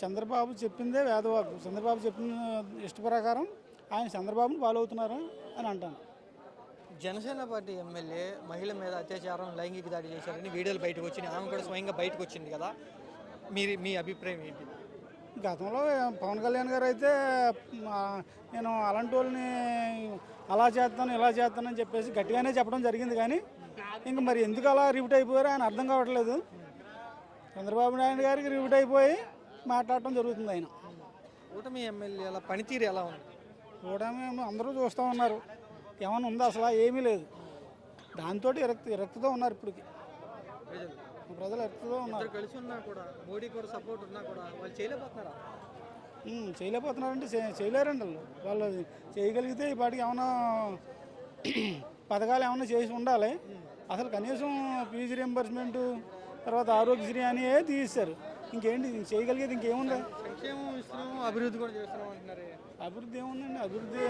చంద్రబాబు చెప్పిందే వేదవాకు. చంద్రబాబు చెప్పిన ఇష్ట ప్రకారం ఆయన చంద్రబాబుని ఫాలో అవుతున్నారు అని అంటాను. జనసేన పార్టీ ఎమ్మెల్యే మహిళ మీద అత్యాచారం, లైంగిక దాడి చేశారని వీడియోలు బయటకు వచ్చినాయి. ఆమె కూడా స్వయంగా బయటకు వచ్చింది కదా, మీ అభిప్రాయం ఏంటి? గతంలో పవన్ కళ్యాణ్ గారు అయితే నేను అలాంటి వాళ్ళని అలా చేస్తాను ఇలా చేస్తానని చెప్పేసి గట్టిగానే చెప్పడం జరిగింది. కానీ ఇంక మరి ఎందుకు అలా రిపీట్ అయిపోయారో ఆయన అర్థం కావట్లేదు. చంద్రబాబు నాయుడు గారికి రిపీట్ అయిపోయి మాట్లాడటం జరుగుతుంది. ఆయన కూటమి ఎమ్మెల్యేల పనితీరు ఎలా ఉంది? కూటమి అందరూ చూస్తూ ఉన్నారు. ఏమైనా ఉందా? అసలు ఏమీ లేదు. దాంతో విరక్తితో ఉన్నారు. ఇప్పటికి ప్రజలు విరక్తితో ఉన్నారు. కలిసి ఉన్నా కూడా, మోడీ కూడా సపోర్ట్ ఉన్నా కూడా వాళ్ళు చేయలేకపోతున్నారా? చేయలేకపోతున్నారంటే చేయలేరండి. వాళ్ళు చేయగలిగితే ఈ పాటికి ఏమైనా పథకాలు ఏమైనా చేసి ఉండాలి. అసలు కనీసం ఫీజు రియంబర్స్మెంట్, తర్వాత ఆరోగ్యశ్రీ అని తీసేశారు. ఇంకేంటి చేయగలిగేది? ఇంకేముంది? సంక్షేమం ఇస్తున్నాము, అభివృద్ధి కూడా చేస్తున్నాం అంటున్నారు. అభివృద్ధి ఏముందండి? అభివృద్ధి